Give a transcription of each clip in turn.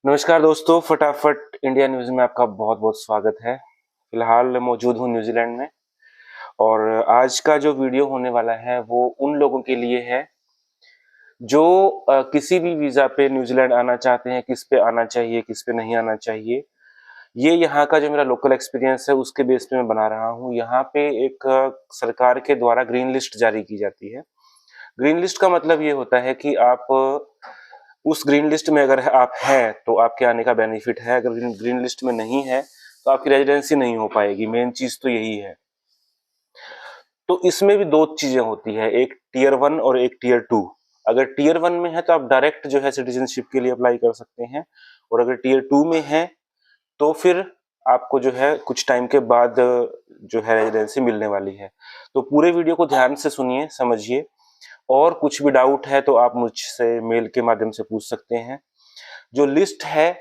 नमस्कार दोस्तों, फटाफट इंडिया न्यूज़ में आपका बहुत बहुत स्वागत है। फिलहाल मौजूद हूँ न्यूजीलैंड में और आज का जो वीडियो होने वाला है वो उन लोगों के लिए है जो किसी भी वीज़ा पे न्यूजीलैंड आना चाहते हैं, किस पे आना चाहिए, किस पे नहीं आना चाहिए। ये यहाँ का जो मेरा लोकल एक्सपीरियंस है उसके बेस पे मैं बना रहा हूँ। यहाँ पे एक सरकार के द्वारा ग्रीन लिस्ट जारी की जाती है। ग्रीन लिस्ट का मतलब ये होता है कि आप उस ग्रीन लिस्ट में अगर आप हैं तो आपके आने का बेनिफिट है, अगर ग्रीन लिस्ट में नहीं है तो आपकी रेजिडेंसी नहीं हो पाएगी। मेन चीज तो यही है। तो इसमें भी दो चीजें होती है, एक टीयर 1 और एक टीयर 2। अगर टीयर 1 में है तो आप डायरेक्ट जो है सिटीजनशिप के लिए अप्लाई कर सकते हैं, और अगर टीयर 2 में है तो फिर आपको जो है कुछ टाइम के बाद जो है रेजिडेंसी मिलने वाली है। तो पूरे वीडियो को ध्यान से सुनिए, समझिए, और कुछ भी डाउट है तो आप मुझसे मेल के माध्यम से पूछ सकते हैं। जो लिस्ट है,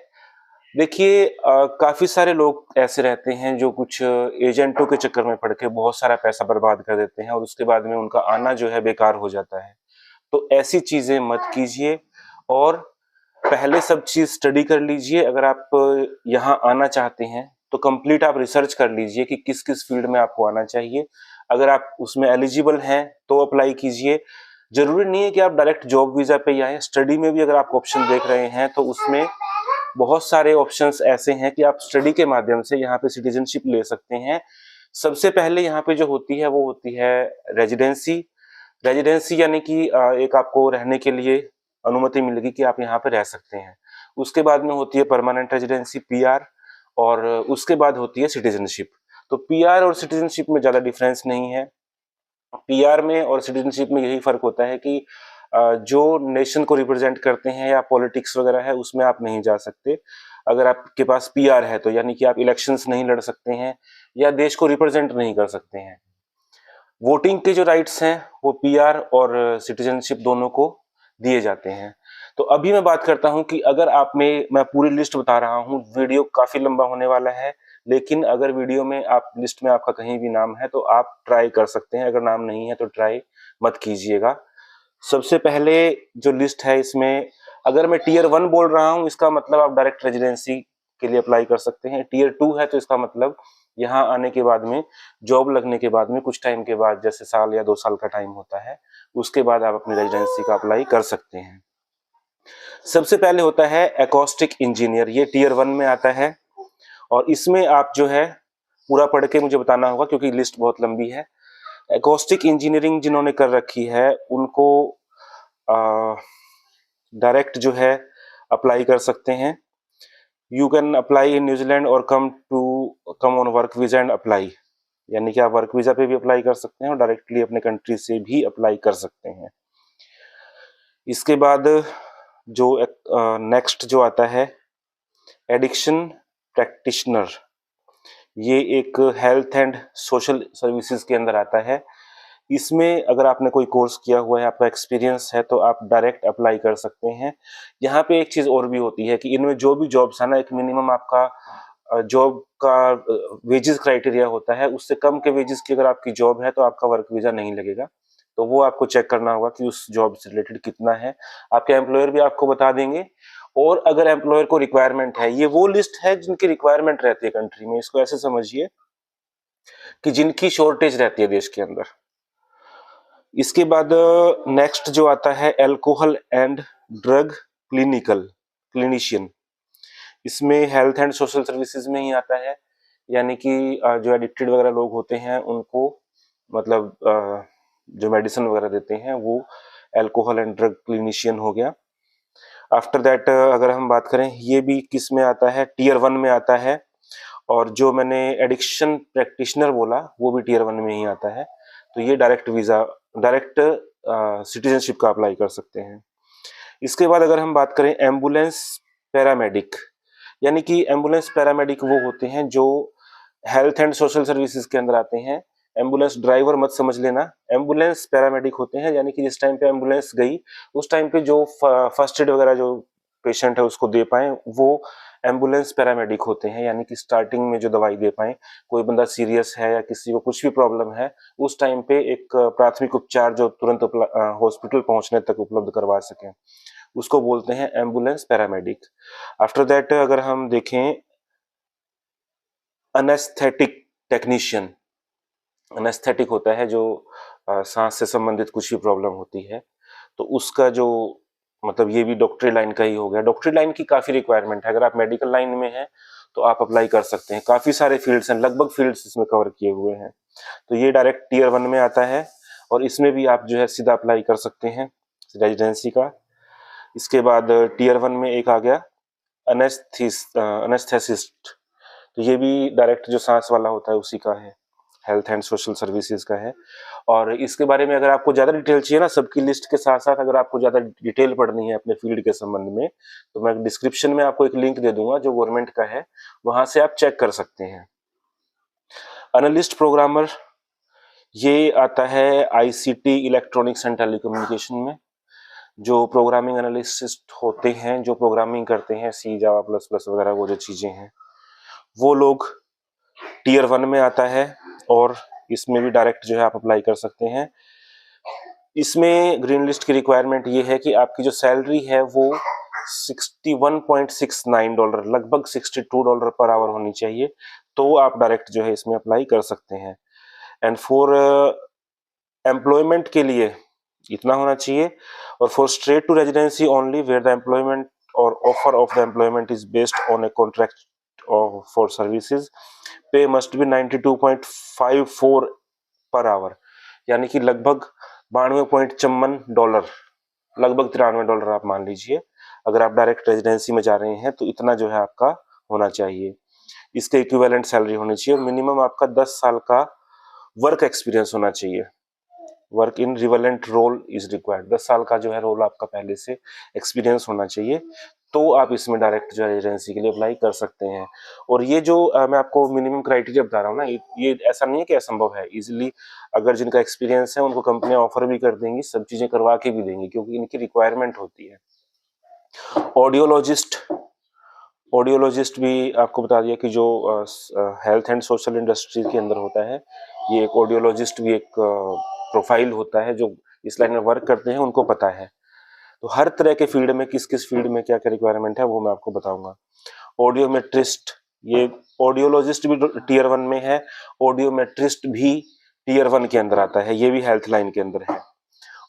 देखिए, काफी सारे लोग ऐसे रहते हैं जो कुछ एजेंटों के चक्कर में पड़ के बहुत सारा पैसा बर्बाद कर देते हैं और उसके बाद में उनका आना जो है बेकार हो जाता है। तो ऐसी चीजें मत कीजिए और पहले सब चीज स्टडी कर लीजिए। अगर आप यहाँ आना चाहते हैं तो कंप्लीट आप रिसर्च कर लीजिए कि किस किस फील्ड में आपको आना चाहिए। अगर आप उसमें एलिजिबल हैं तो अप्लाई कीजिए। जरूरी नहीं है कि आप डायरेक्ट जॉब वीजा पे ही आए। स्टडी में भी अगर आप ऑप्शन देख रहे हैं तो उसमें बहुत सारे ऑप्शंस ऐसे हैं कि आप स्टडी के माध्यम से यहाँ पे सिटीजनशिप ले सकते हैं। सबसे पहले यहाँ पे जो होती है वो होती है रेजिडेंसी। रेजिडेंसी यानी कि एक आपको रहने के लिए अनुमति मिलेगी कि आप यहाँ पे रह सकते हैं। उसके बाद में होती है परमानेंट रेजिडेंसी, पीआर, और उसके बाद होती है सिटीजनशिप। तो पीआर और सिटीजनशिप में ज़्यादा डिफरेंस नहीं है। पीआर में और सिटीजनशिप में यही फर्क होता है कि जो नेशन को रिप्रेजेंट करते हैं या पॉलिटिक्स वगैरह है उसमें आप नहीं जा सकते। अगर आपके पास पीआर है तो यानी कि आप इलेक्शंस नहीं लड़ सकते हैं या देश को रिप्रेजेंट नहीं कर सकते हैं। वोटिंग के जो राइट्स हैं वो पीआर और सिटीजनशिप दोनों को दिए जाते हैं। तो अभी मैं बात करता हूं कि अगर आप में मैं पूरी लिस्ट बता रहा हूं, वीडियो काफी लंबा होने वाला है, लेकिन अगर वीडियो में आप लिस्ट में आपका कहीं भी नाम है तो आप ट्राई कर सकते हैं। अगर नाम नहीं है तो ट्राई मत कीजिएगा। सबसे पहले जो लिस्ट है इसमें, अगर मैं टीयर 1 बोल रहा हूं इसका मतलब आप डायरेक्ट रेजिडेंसी के लिए अप्लाई कर सकते हैं। टीयर 2 है तो इसका मतलब यहाँ आने के बाद में, जॉब लगने के बाद में कुछ टाइम के बाद, जैसे साल या 2 साल का टाइम होता है, उसके बाद आप अपनी रेजिडेंसी का अप्लाई कर सकते हैं। सबसे पहले होता है एकॉस्टिक इंजीनियर, ये टीयर 1 में आता है और इसमें आप जो है पूरा पढ़ के मुझे बताना होगा क्योंकि लिस्ट बहुत लंबी है। एकॉस्टिक इंजीनियरिंग जिन्होंने कर रखी है उनको डायरेक्ट जो है अप्लाई कर सकते हैं। You can apply in New Zealand और come on work visa and apply, यानी कि आप वर्क वीजा पे भी अप्लाई कर सकते हैं और डायरेक्टली अपने कंट्री से भी अप्लाई कर सकते हैं। इसके बाद जो नेक्स्ट जो आता है एडिक्शन प्रैक्टिशनर, ये एक हेल्थ एंड सोशल सर्विसेज के अंदर आता है। इसमें अगर आपने कोई कोर्स किया हुआ है, आपका एक्सपीरियंस है, तो आप डायरेक्ट अप्लाई कर सकते हैं। यहाँ पे एक चीज और भी होती है कि इनमें जो भी जॉब्स है ना, एक मिनिमम आपका जॉब का वेजेस क्राइटेरिया होता है। उससे कम के वेजेस की अगर आपकी जॉब है तो आपका वर्क वीजा नहीं लगेगा। तो वो आपको चेक करना होगा कि उस जॉब से रिलेटेड कितना है। आपके एम्प्लॉयर भी आपको बता देंगे। और अगर एम्प्लॉयर को रिक्वायरमेंट है, ये वो लिस्ट है जिनकी रिक्वायरमेंट रहती है कंट्री में। इसको ऐसे समझिए कि जिनकी शॉर्टेज रहती है देश के अंदर। इसके बाद नेक्स्ट जो आता है अल्कोहल एंड ड्रग क्लिनिशियन। इसमें हेल्थ एंड सोशल सर्विसेज में ही आता है, यानी कि जो एडिक्टेड वगैरह लोग होते हैं उनको, मतलब जो मेडिसिन वगैरह देते हैं, वो अल्कोहल एंड ड्रग क्लिनिशियन हो गया। आफ्टर दैट अगर हम बात करें, ये भी किस में आता है, टीयर 1 में आता है। और जो मैंने एडिक्शन प्रैक्टिशनर बोला वो भी टीयर 1 में ही आता है। तो ये डायरेक्ट सिटीजनशिप का अप्लाई कर सकते हैं। इसके बाद अगर हम बात करें एम्बुलेंस पैरामेडिक, यानी कि एम्बुलेंस पैरामेडिक वो होते हैं जो हेल्थ एंड सोशल सर्विसेज के अंदर आते हैं। एम्बुलेंस ड्राइवर मत समझ लेना, एम्बुलेंस पैरामेडिक होते हैं, यानी कि जिस टाइम पे एम्बुलेंस गई उस टाइम पे जो फर्स्ट एड वगैरह जो पेशेंट है उसको दे पाए, वो एम्बुलेंस पैरामेडिक होते हैं। यानी कि स्टार्टिंग में जो दवाई दे पाए, कोई बंदा सीरियस है या किसी को कुछ भी प्रॉब्लम है, उस टाइम पे एक प्राथमिक उपचार जो तुरंत हॉस्पिटल पहुंचने तक उपलब्ध करवा सकें, उसको बोलते हैं एम्बुलेंस पैरामेडिक। आफ्टर दैट अगर हम देखें एनेस्थेटिक टेक्नीशियन, एनेस्थेटिक होता है जो सांस से संबंधित कुछ भी प्रॉब्लम होती है, तो उसका जो मतलब ये भी डॉक्टरी लाइन का ही हो गया। डॉक्टरी लाइन की काफ़ी रिक्वायरमेंट है, अगर आप मेडिकल लाइन में हैं तो आप अप्लाई कर सकते हैं। काफ़ी सारे फील्ड्स हैं, लगभग फील्ड्स इसमें कवर किए हुए हैं। तो ये डायरेक्ट टीयर 1 में आता है और इसमें भी आप जो है सीधा अप्लाई कर सकते हैं रेजिडेंसी का। इसके बाद टीयर 1 में एक आ गया अनेस्थेसिस्ट, तो ये भी डायरेक्ट जो सांस वाला होता है उसी का है, हेल्थ एंड सोशल सर्विसेज का है। और इसके बारे में अगर आपको ज़्यादा डिटेल चाहिए ना, सबकी लिस्ट के साथ साथ अगर आपको ज़्यादा डिटेल पढ़नी है अपने फील्ड के संबंध में, तो मैं डिस्क्रिप्शन में आपको एक लिंक दे दूंगा जो गवर्नमेंट का है, वहां से आप चेक कर सकते हैं। एनालिस्ट प्रोग्रामर ये आता है ICT इलेक्ट्रॉनिक्स एंड टेलीकम्युनिकेशन में। जो प्रोग्रामिंग एनालिस्ट होते हैं, जो प्रोग्रामिंग करते हैं सी, जावा प्लस प्लस वगैरह वो जो चीज़ें हैं, वो लोग टीयर 1 में आता है और इसमें भी डायरेक्ट जो है आप अप्लाई कर सकते हैं। इसमें ग्रीन लिस्ट की रिक्वायरमेंट ये है कि आपकी जो सैलरी है वो $61.69, लगभग $62 पर आवर होनी चाहिए, तो आप डायरेक्ट जो है इसमें अप्लाई कर सकते हैं। एंड फॉर एम्प्लॉयमेंट के लिए इतना होना चाहिए, और for straight to residency only where the employment और offer of the employment is based on a contract for services, pay must be 92.54 per our, यानी कि लगभग $92.54, लगभग $93 आप मान लीजिए। अगर आप डायरेक्ट रेजिडेंसी में जा रहे हैं तो इतना जो है आपका होना चाहिए, इसके इक्विवेलेंट सैलरी होनी चाहिए। और मिनिमम आपका 10 साल का वर्क एक्सपीरियंस होना चाहिए, work in relevant role is required. 10 साल का जो है रोल आपका पहले से एक्सपीरियंस होना चाहिए, तो आप इसमें डायरेक्ट जो है रेजिडेंसी के लिए अप्लाई कर सकते हैं। और ये जो मैं आपको मिनिमम क्राइटेरिया बता रहा हूँ ना, ये ऐसा नहीं है कि असंभव है। इजीली अगर जिनका एक्सपीरियंस है उनको कंपनियां ऑफर भी कर देंगी, सब चीजें करवा के भी देंगी, क्योंकि इनकी रिक्वायरमेंट होती है। ऑडियोलॉजिस्ट, ऑडियोलॉजिस्ट भी आपको बता दिया कि जो हेल्थ एंड सोशल इंडस्ट्री के अंदर होता है, ये एक ऑडियोलॉजिस्ट भी एक प्रोफाइल होता है। जो इस लाइन में वर्क करते हैं उनको पता है। तो हर तरह के फील्ड में किस किस फील्ड में क्या क्या रिक्वायरमेंट है वो मैं आपको बताऊंगा। ऑडियोमेट्रिस्ट, ये ऑडियोलॉजिस्ट भी टीयर 1 में है, ऑडियोमेट्रिस्ट भी टीयर 1 के अंदर आता है, ये भी हेल्थ लाइन के अंदर है।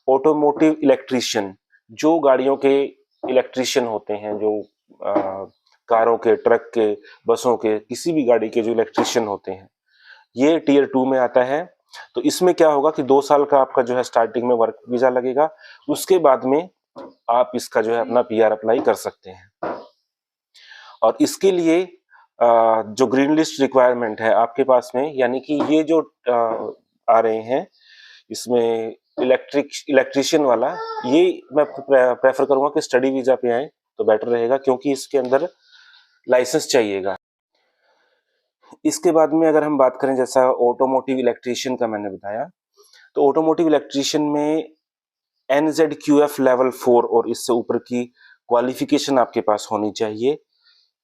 ऑटोमोटिव इलेक्ट्रीशियन, जो गाड़ियों के इलेक्ट्रीशियन होते हैं, जो कारों के, ट्रक के, बसों के, किसी भी गाड़ी के जो इलेक्ट्रीशियन होते हैं, ये टीयर 2 में आता है। तो इसमें क्या होगा कि 2 साल का आपका जो है स्टार्टिंग में वर्क वीजा लगेगा, उसके बाद में आप इसका जो है अपना PR अप्लाई कर सकते हैं। और इसके लिए जो ग्रीन लिस्ट रिक्वायरमेंट है आपके पास में, यानी कि ये जो आ रहे हैं इसमें इलेक्ट्रीशियन वाला, ये मैं प्रेफर करूंगा कि स्टडी वीजा पे आए तो बेटर रहेगा, क्योंकि इसके अंदर लाइसेंस चाहिएगा। इसके बाद में अगर हम बात करें, जैसा ऑटोमोटिव इलेक्ट्रीशियन का मैंने बताया, तो ऑटोमोटिव इलेक्ट्रीशियन में NZQF लेवल 4 और इससे ऊपर की क्वालिफिकेशन आपके पास होनी चाहिए।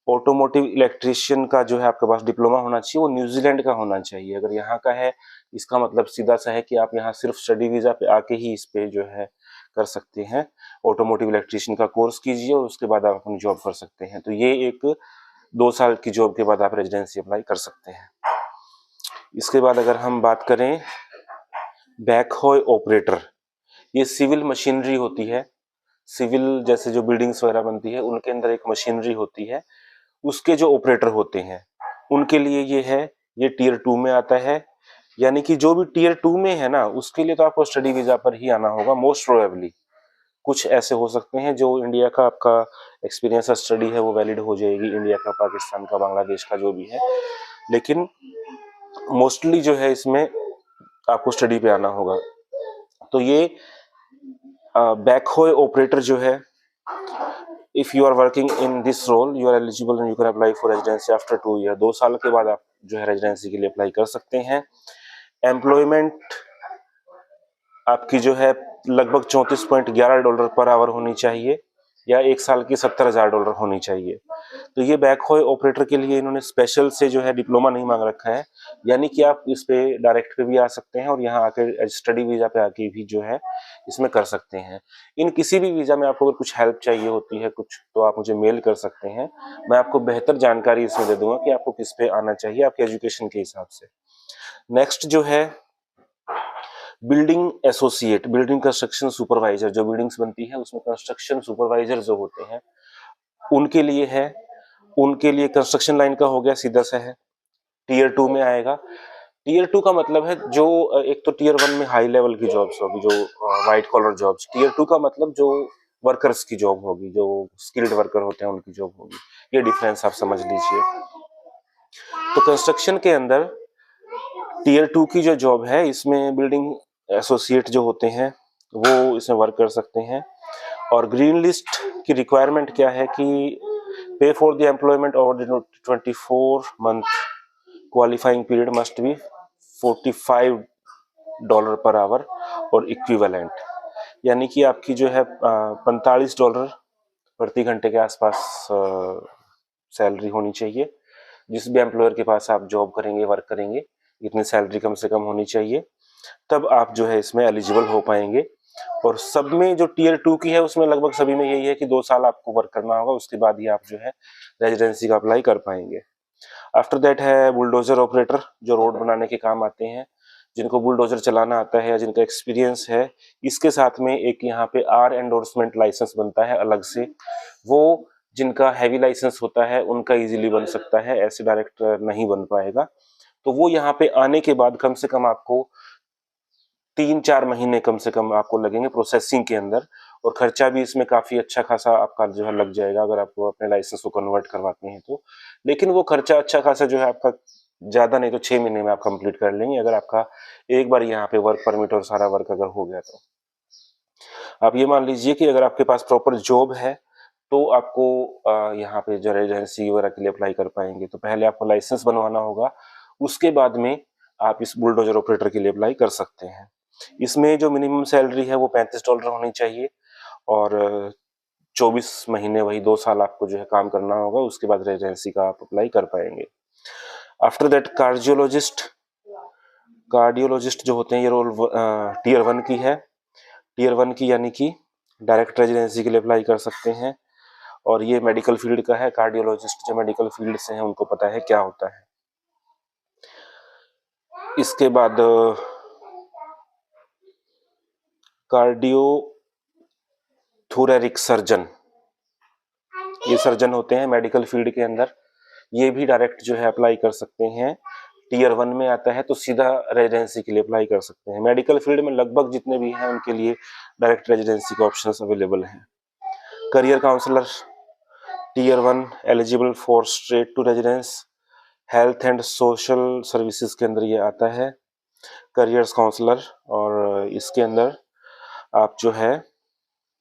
ऑटोमोटिव इलेक्ट्रीशियन का जो है आपके पास डिप्लोमा होना चाहिए, वो न्यूजीलैंड का होना चाहिए। अगर यहाँ का है, इसका मतलब सीधा सा है कि आप यहाँ सिर्फ स्टडी वीजा पे आके ही इस पे जो है कर सकते हैं। ऑटोमोटिव इलेक्ट्रीशियन का कोर्स कीजिए और उसके बाद आप अपनी जॉब कर सकते हैं। तो ये एक 2 साल की जॉब के बाद आप रेजिडेंसी अप्लाई कर सकते हैं। इसके बाद अगर हम बात करें बैकहो ऑपरेटर, ये सिविल मशीनरी होती है। सिविल जैसे जो बिल्डिंग्स वगैरह बनती है उनके अंदर एक मशीनरी होती है, उसके जो ऑपरेटर होते हैं उनके लिए ये है, ये टीयर 2 में आता है। यानी कि जो भी टीयर 2 में है ना, उसके लिए तो आपको स्टडी वीजा पर ही आना होगा मोस्ट प्रोबेबली। कुछ ऐसे हो सकते हैं जो इंडिया का आपका एक्सपीरियंस स्टडी है वो वैलिड हो जाएगी, इंडिया का, पाकिस्तान का, बांग्लादेश का, जो भी है, लेकिन मोस्टली जो है इसमें आपको स्टडी पे आना होगा। तो ये बैकहो ऑपरेटर जो है, if you are working in this role you are eligible and you can apply for residency after 2 year. 2 साल के बाद आप जो है रेजिडेंसी के लिए अप्लाई कर सकते हैं। एम्प्लॉयमेंट आपकी जो है लगभग $34.11 पर आवर होनी चाहिए, या 1 साल की $70,000 होनी चाहिए। तो ये बैकहो ऑपरेटर के लिए इन्होंने स्पेशल से जो है डिप्लोमा नहीं मांग रखा है, यानी कि आप इस पे डायरेक्ट पे भी आ सकते हैं और यहाँ आके स्टडी वीजा पे आके भी जो है इसमें कर सकते हैं। इन किसी भी वीजा में आपको अगर कुछ हेल्प चाहिए होती है कुछ, तो आप मुझे मेल कर सकते हैं। मैं आपको बेहतर जानकारी इसमें दे दूंगा कि आपको किस पे आना चाहिए आपके एजुकेशन के हिसाब से। नेक्स्ट जो है building associate, building construction supervisor, जो बिल्डिंग्स बनती है उसमें कंस्ट्रक्शन सुपरवाइजर जो होते हैं उनके लिए है। उनके लिए कंस्ट्रक्शन लाइन का हो गया, सीधा सा है, टीयर 2 में आएगा। टीयर 2 का मतलब है जो एक तो टीयर 1 में हाई लेवल की जॉब्स होगी, जो वाइट कॉलर जॉब्स। टीयर 2 का मतलब जो वर्कर्स की जॉब होगी, जो स्किल्ड वर्कर होते हैं उनकी जॉब होगी। ये डिफरेंस आप समझ लीजिए। तो कंस्ट्रक्शन के अंदर टीयर 2 की जो जॉब है इसमें बिल्डिंग एसोसिएट जो होते हैं वो इसमें वर्क कर सकते हैं। और ग्रीन लिस्ट की रिक्वायरमेंट क्या है कि पे for the employment over the 24 month qualifying period must be $45 per hour और इक्विवेलेंट, यानी कि आपकी जो है $45 प्रति घंटे के आसपास सैलरी होनी चाहिए। जिस भी एम्प्लॉयर के पास आप जॉब करेंगे, वर्क करेंगे, इतनी सैलरी कम से कम होनी चाहिए, तब आप जो है इसमें एलिजिबल हो पाएंगे। और सब में जो टीयर 2 की है उसमें लगभग सभी में यही है कि 2 साल आपको वर्क करना होगा, उसके बाद ही आप जो है रेजिडेंसी का अप्लाई कर पाएंगे। आफ्टर दैट है बुलडोजर ऑपरेटर, जो रोड बनाने के काम आते हैं, जिनको बुलडोजर चलाना आता है या जिनका एक्सपीरियंस है। इसके साथ में एक यहाँ पे आर एंडोर्समेंट लाइसेंस बनता है अलग से, वो जिनका हैवी लाइसेंस होता है उनका इजीली बन सकता है, ऐसे डायरेक्ट नहीं बन पाएगा। तो वो यहाँ पे आने के बाद कम से कम आपको 3-4 महीने कम से कम आपको लगेंगे प्रोसेसिंग के अंदर, और खर्चा भी इसमें काफी अच्छा खासा आपका जो है लग जाएगा अगर आप अपने लाइसेंस को कन्वर्ट करवाते हैं तो। लेकिन वो खर्चा अच्छा खासा जो है आपका ज्यादा नहीं तो 6 महीने में आप कंप्लीट कर लेंगे, अगर आपका एक बार यहाँ पे वर्क परमिट और सारा वर्क अगर हो गया तो। आप ये मान लीजिए कि अगर आपके पास प्रॉपर जॉब है तो आपको यहाँ पे जो रेजिडेंसी वगैरह के लिए अप्लाई कर पाएंगे। तो पहले आपको लाइसेंस बनवाना होगा, उसके बाद में आप इस बुलडोजर ऑपरेटर के लिए अप्लाई कर सकते हैं। इसमें जो मिनिमम सैलरी है वो $35 होनी चाहिए, और 24 महीने, वही 2 साल आपको जो है काम करना होगा, उसके बाद रेजिडेंसी का आप अप्लाई कर पाएंगे। आफ्टर दैट कार्डियोलॉजिस्ट जो होते हैं, ये रोल टीयर 1 की है। टीयर 1 की यानी कि डायरेक्ट रेजिडेंसी के लिए अप्लाई कर सकते हैं, और ये मेडिकल फील्ड का है। कार्डियोलॉजिस्ट जो मेडिकल फील्ड से हैं उनको पता है क्या होता है। इसके बाद कार्डियोथोरेरिक सर्जन, ये सर्जन होते हैं मेडिकल फील्ड के अंदर, ये भी डायरेक्ट जो है अप्लाई कर सकते हैं। टीयर 1 में आता है तो सीधा रेजिडेंसी के लिए अप्लाई कर सकते हैं। मेडिकल फील्ड में लगभग जितने भी हैं उनके लिए डायरेक्ट रेजिडेंसी के ऑप्शंस अवेलेबल हैं। Career counsellor tier 1 eligible for straight to residence, health and social services के अंदर ये आता है करियर्स काउंसलर। और इसके अंदर आप जो है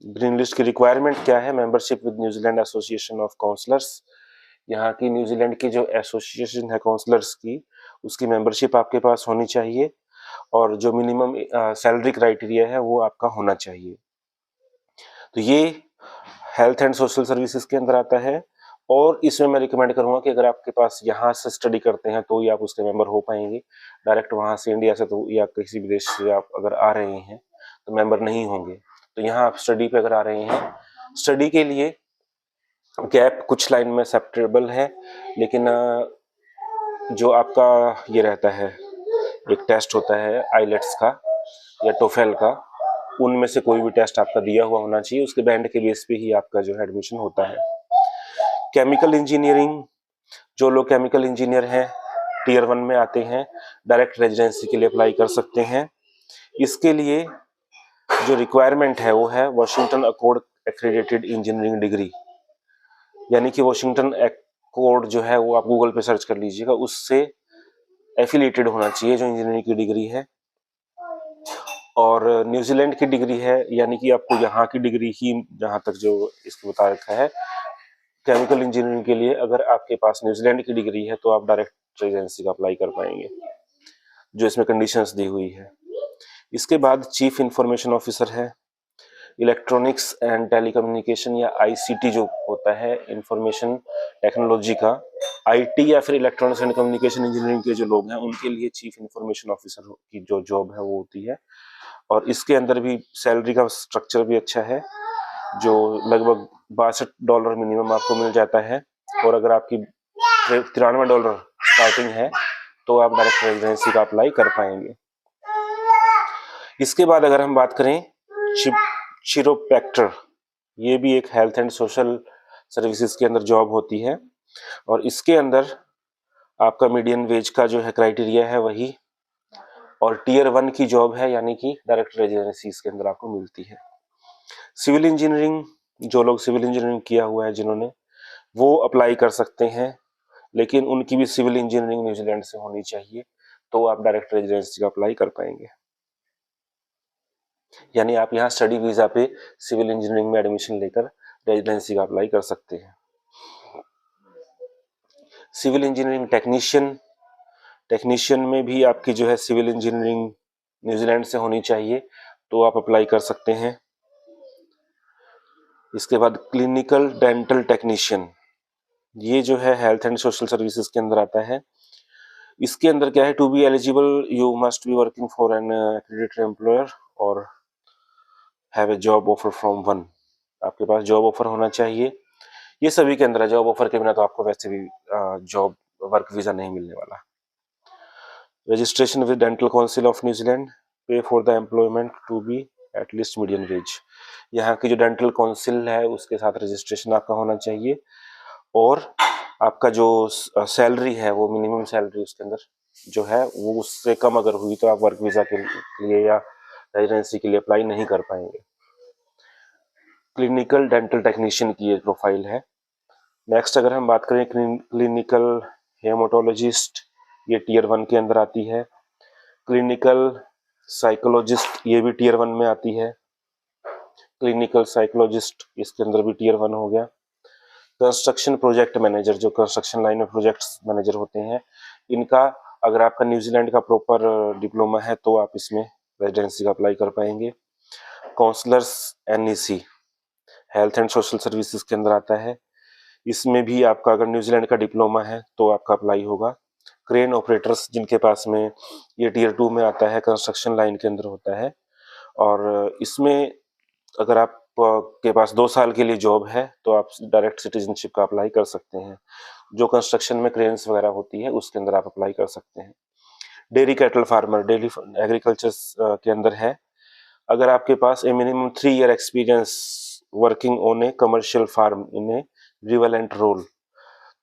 ग्रीन लिस्ट की रिक्वायरमेंट क्या है, membership with New Zealand association of counsellors, यहाँ की न्यूजीलैंड की जो एसोसिएशन है काउंसलर्स की, उसकी मेंबरशिप आपके पास होनी चाहिए, और जो मिनिमम सैलरी क्राइटेरिया है वो आपका होना चाहिए। तो ये हेल्थ एंड सोशल सर्विसेज के अंदर आता है। और इसमें मैं रिकमेंड करूंगा कि अगर आपके पास यहाँ से स्टडी करते हैं तो ही आप उसके मेंबर हो पाएंगे। डायरेक्ट वहां से इंडिया से तो या किसी भी देश से आप अगर आ रहे हैं तो मेंबर नहीं होंगे। तो यहाँ आप स्टडी पे अगर आ रहे हैं, स्टडी के लिए गैप कुछ लाइन में एक्सेप्टेबल है, लेकिन जो आपका ये रहता है, एक टेस्ट होता है आईलेट्स का या टोफेल का, उनमें से कोई भी टेस्ट आपका दिया हुआ होना चाहिए, उसके बैंड के बेस पे ही आपका जो है एडमिशन होता है। केमिकल इंजीनियरिंग, जो लोग केमिकल इंजीनियर हैं टीयर 1 में आते हैं, डायरेक्ट रेजिडेंसी के लिए अप्लाई कर सकते हैं। इसके लिए जो रिक्वायरमेंट है वो है Washington accord accredited engineering degree, यानी कि वॉशिंगटन अकॉर्ड जो है वो आप गूगल पे सर्च कर लीजिएगा, उससे एफिलिएटेड होना चाहिए जो इंजीनियरिंग की डिग्री है। और न्यूजीलैंड की डिग्री है, यानी कि आपको यहाँ की डिग्री ही जहाँ तक जो इसको बता रखा है केमिकल इंजीनियरिंग के लिए, अगर आपके पास न्यूजीलैंड की डिग्री है तो आप डायरेक्ट रेजिडेंसी का अप्लाई कर पाएंगे, जो इसमें कंडीशंस दी हुई है। इसके बाद चीफ इंफॉर्मेशन ऑफिसर है, इलेक्ट्रॉनिक्स एंड टेलीकम्युनिकेशन या आईसीटी जो होता है, इंफॉर्मेशन टेक्नोलॉजी का, आईटी या फिर इलेक्ट्रॉनिक्स एंड कम्युनिकेशन इंजीनियरिंग के जो लोग हैं उनके लिए चीफ इंफॉर्मेशन ऑफिसर की जो जॉब है वो होती है। और इसके अंदर भी सैलरी का स्ट्रक्चर भी अच्छा है, जो लगभग $62 मिनिमम आपको मिल जाता है। और अगर आपकी $93 स्टार्टिंग है तो आप डायरेक्ट रेजिडेंसी का अप्लाई कर पाएंगे। इसके बाद अगर हम बात करें चिरोप्रैक्टर, ये भी एक हेल्थ एंड सोशल सर्विसेज के अंदर जॉब होती है और इसके अंदर आपका मीडियन वेज का जो है क्राइटेरिया है वही, और टीयर 1 की जॉब है, यानी कि डायरेक्ट रेजिडेंसी इसके अंदर आपको मिलती है। सिविल इंजीनियरिंग, जो लोग सिविल इंजीनियरिंग किया हुआ है जिन्होंने, वो अप्लाई कर सकते हैं, लेकिन उनकी भी सिविल इंजीनियरिंग न्यूजीलैंड से होनी चाहिए, तो आप डायरेक्ट रेजिडेंसी का अप्लाई कर पाएंगे। यानी आप यहाँ स्टडी वीजा पे सिविल इंजीनियरिंग में एडमिशन लेकर रेजिडेंसी का अप्लाई कर सकते हैं। सिविल इंजीनियरिंग टेक्नीशियन में भी आपकी जो है सिविल इंजीनियरिंग न्यूजीलैंड से होनी चाहिए, तो आप अप्लाई कर सकते हैं। इसके बाद क्लिनिकल डेंटल टेक्नीशियन, ये जो है हेल्थ एंड सोशल सर्विसेज के अंदर आता है। इसके अंदर क्या है, to be eligible you must be working for an accredited employer और have a job offer from one, आपके पास जॉब ऑफर होना चाहिए। ये सभी के अंदर है, जॉब ऑफर के बिना तो आपको वैसे भी जॉब वर्क वीजा नहीं मिलने वाला। Registration with Dental Council of New Zealand, pay for the employment to be at least medium wage, यहाँ की जो डेंटल काउंसिल है उसके साथ रजिस्ट्रेशन आपका होना चाहिए, और आपका जो सैलरी है वो मिनिमम सैलरी उसके अंदर जो है वो उससे कम अगर हुई तो आप वर्क वीजा के लिए या रेजिडेंसी के लिए अप्लाई नहीं कर पाएंगे। क्लिनिकल डेंटल टेक्नीशियन की ये प्रोफाइल है। नेक्स्ट अगर हम बात करें क्लिनिकल हेमाटोलॉजिस्ट, ये टीयर 1 के अंदर आती है। क्लिनिकल साइकोलॉजिस्ट, ये भी टीयर 1 में आती है। क्लिनिकल साइकोलॉजिस्ट इसके अंदर भी टीयर 1 हो गया। कंस्ट्रक्शन प्रोजेक्ट मैनेजर, जो कंस्ट्रक्शन लाइन में प्रोजेक्ट्स मैनेजर होते हैं, इनका अगर आपका न्यूजीलैंड का प्रॉपर डिप्लोमा है तो आप इसमें रेजिडेंसी का अप्लाई कर पाएंगे। Counsellors NEC, health and social services के अंदर आता है, इसमें भी आपका अगर न्यूजीलैंड का डिप्लोमा है तो आपका अप्लाई होगा। क्रेन ऑपरेटर्स, जिनके पास में ये टीयर 2 में आता है, कंस्ट्रक्शन लाइन के अंदर होता है, और इसमें अगर आप के पास 2 साल के लिए जॉब है तो आप डायरेक्ट सिटीजनशिप का अप्लाई कर सकते हैं। जो कंस्ट्रक्शन में क्रेन्स वगैरह होती है उसके अंदर आप अप्लाई कर सकते हैं। Dairy cattle farmer, dairy agriculture के अंदर है, अगर आपके पास a minimum 3 year experience working on a commercial farm in a relevant role,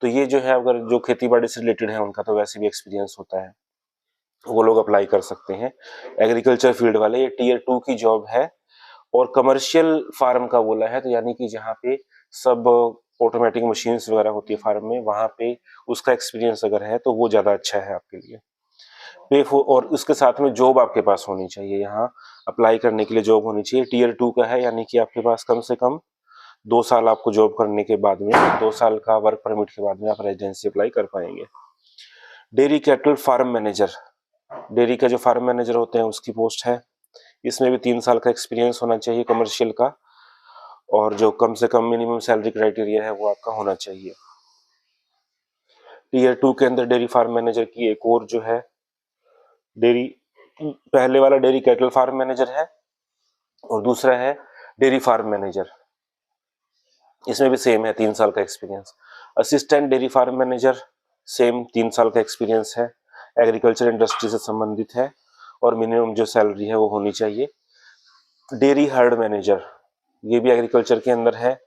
तो ये जो है अगर जो खेती बाड़ी से रिलेटेड है उनका तो वैसे भी एक्सपीरियंस होता है, वो लोग अप्लाई कर सकते हैं। एग्रीकल्चर फील्ड वाले, ये टीयर 2 की जॉब है, और कमर्शियल फार्म का बोला है तो यानी कि जहाँ पे सब ऑटोमेटिक मशीन्स वगैरह होती है फार्म में, वहाँ पे उसका एक्सपीरियंस अगर है तो वो ज़्यादा अच्छा है आपके लिए। पे फॉर, और उसके साथ में जॉब आपके पास होनी चाहिए, यहाँ अप्लाई करने के लिए जॉब होनी चाहिए। टीयर 2 का है, यानी कि आपके पास कम से कम 2 साल आपको जॉब करने के बाद में, 2 साल का वर्क परमिट के बाद में आप रेजिडेंसी अप्लाई कर पाएंगे। Dairy cattle farm manager, dairy का जो फार्म मैनेजर होते हैं उसकी पोस्ट है, इसमें भी 3 साल का एक्सपीरियंस होना चाहिए कमर्शियल का, और जो कम से कम मिनिमम सैलरी क्राइटेरिया है वो आपका होना चाहिए। टीयर 2 के अंदर डेयरी फार्म मैनेजर की एक और जो है डेयरी, पहले वाला डेयरी कैटल फार्म मैनेजर है और दूसरा है डेयरी फार्म मैनेजर, इसमें भी सेम है 3 साल का experience. Assistant dairy farm manager, same 3 साल का एक्सपीरियंस है, एग्रीकल्चर इंडस्ट्री से संबंधित है, और मिनिमम जो सैलरी है वो होनी चाहिए। डेयरी हर्ड मैनेजर, ये भी एग्रीकल्चर के अंदर है।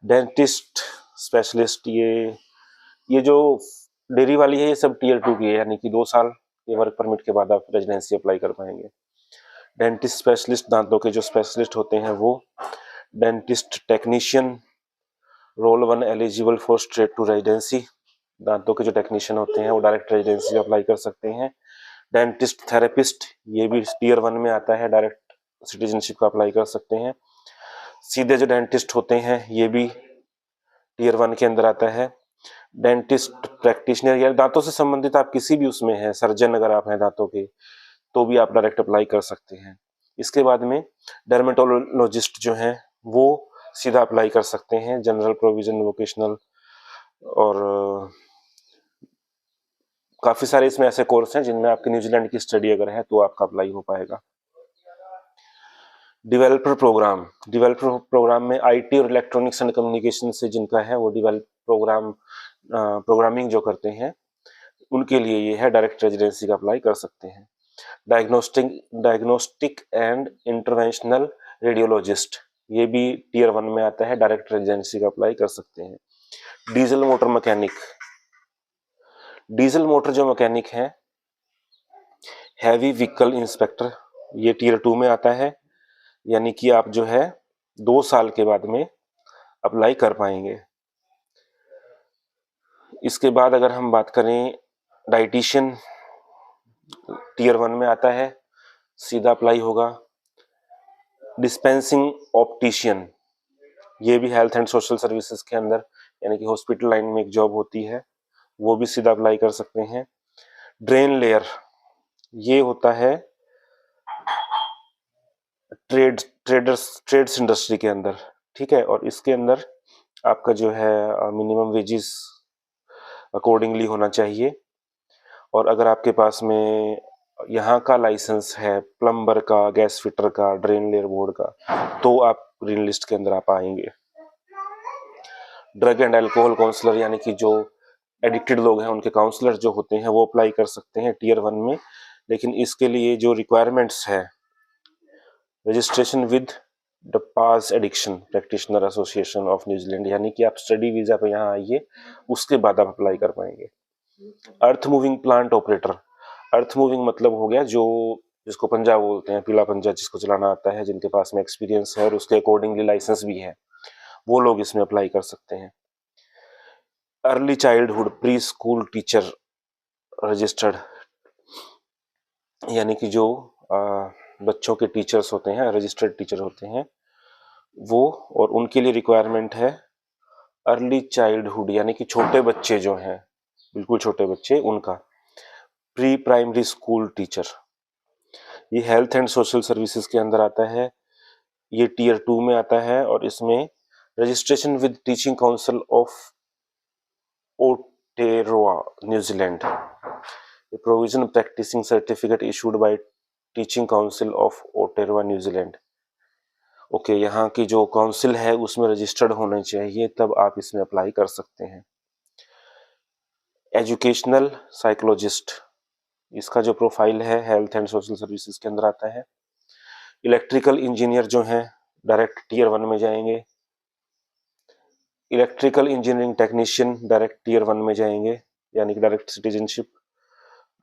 डेंटिस्ट स्पेशलिस्ट, ये जो डेयरी वाली है ये सब टीयर 2 की है, यानी कि 2 साल के वर्क परमिट के बाद आप रेजिडेंसी अप्लाई कर पाएंगे। डेंटिस्ट स्पेशलिस्ट, दांतों के जो स्पेशलिस्ट होते हैं वो। Dentist technician, role 1 eligible for straight to residency, दांतों के जो टेक्नीशियन होते हैं वो डायरेक्ट रेजिडेंसी अप्लाई कर सकते हैं। डेंटिस्ट थेरेपिस्ट, ये भी टीयर 1 में आता है, डायरेक्ट सिटीजनशिप का अप्लाई कर सकते हैं। सीधे जो डेंटिस्ट होते हैं ये भी टीयर 1 के अंदर आता है। डेंटिस्ट प्रैक्टिशनर, या दांतों से संबंधित आप किसी भी उसमें हैं, सर्जन अगर आप हैं दांतों के, तो भी आप डायरेक्ट अप्लाई कर सकते हैं। इसके बाद में डर्मेटोलॉजिस्ट जो हैं वो सीधा अप्लाई कर सकते हैं, जनरल प्रोविजन, वोकेशनल, और काफ़ी सारे इसमें ऐसे कोर्स हैं जिनमें आपकी न्यूजीलैंड की स्टडी अगर है तो आपका अप्लाई हो पाएगा। डेवलपर प्रोग्राम में आईटी और इलेक्ट्रॉनिक्स एंड कम्युनिकेशन से जिनका है वो प्रोग्रामिंग जो करते हैं उनके लिए ये है, डायरेक्ट रेजिडेंसी का अप्लाई कर सकते हैं। डायग्नोस्टिक एंड इंटरवेंशनल रेडियोलॉजिस्ट, ये भी टियर 1 में आता है, डायरेक्ट रेजिडेंसी का अप्लाई कर सकते हैं। Diesel motor mechanic, diesel motor जो मैकेनिक है, हैवी व्हीकल इंस्पेक्टर, ये टियर 2 में आता है, यानी कि आप जो है 2 साल के बाद में अप्लाई कर पाएंगे। इसके बाद अगर हम बात करें, डाइटिशियन टियर 1 में आता है, सीधा अप्लाई होगा। डिस्पेंसिंग ऑप्टिशियन, ये भी हेल्थ एंड सोशल सर्विसेज के अंदर, यानी कि हॉस्पिटल लाइन में एक जॉब होती है, वो भी सीधा अप्लाई कर सकते हैं। ड्रेन लेयर, ये होता है ट्रेड्स इंडस्ट्री के अंदर, ठीक है, और इसके अंदर आपका जो है मिनिमम वेजेस अकॉर्डिंगली होना चाहिए। और अगर आपके पास में यहाँ का लाइसेंस है प्लम्बर का, गैस फिटर का, ड्रेन लेयर बोर्ड का, तो आप ग्रीन लिस्ट के अंदर आप आएंगे। ड्रग एंड अल्कोहल काउंसलर, यानी कि जो एडिक्टेड लोग हैं उनके काउंसलर जो होते हैं वो अप्लाई कर सकते हैं टियर 1 में, लेकिन इसके लिए जो रिक्वायरमेंट्स है, registration with the pass addiction practitioner association of New Zealand, यानी कि आप स्टडी वीजा पे यहाँ आइए, उसके बाद आप अप्लाई कर पाएंगे। Earth moving plant operator, earth moving मतलब हो गया जो जिसको पंजा बोलते हैं, पीला पंजा जिसको चलाना आता है, जिनके पास में एक्सपीरियंस है और उसके अकॉर्डिंगली लाइसेंस भी है, वो लोग इसमें अप्लाई कर सकते हैं। Early childhood pre school teacher registered, यानी कि जो बच्चों के टीचर्स होते हैं, रजिस्टर्ड टीचर होते हैं वो, और उनके लिए रिक्वायरमेंट है अर्ली चाइल्डहुड, यानी कि छोटे बच्चे जो हैं, बिल्कुल छोटे बच्चे, उनका। प्री प्राइमरी स्कूल टीचर, ये हेल्थ एंड सोशल सर्विसेज के अंदर आता है, ये टियर 2 में आता है, और इसमें registration with teaching Council of Aotearoa New Zealand, provision practising certificate issued by Teaching Council of Aotearoa New Zealand. Okay, यहाँ की जो काउंसिल है उसमें रजिस्टर्ड होने चाहिए, तब आप इसमें अप्लाई कर सकते हैं। एजुकेशनल साइकोलॉजिस्ट, इसका जो प्रोफाइल है हेल्थ एंड सोशल सर्विसेज के अंदर आता है। इलेक्ट्रिकल इंजीनियर जो हैं डायरेक्ट टियर 1 में जाएंगे। Electrical engineering technician direct tier 1 में जाएंगे, यानी कि direct citizenship,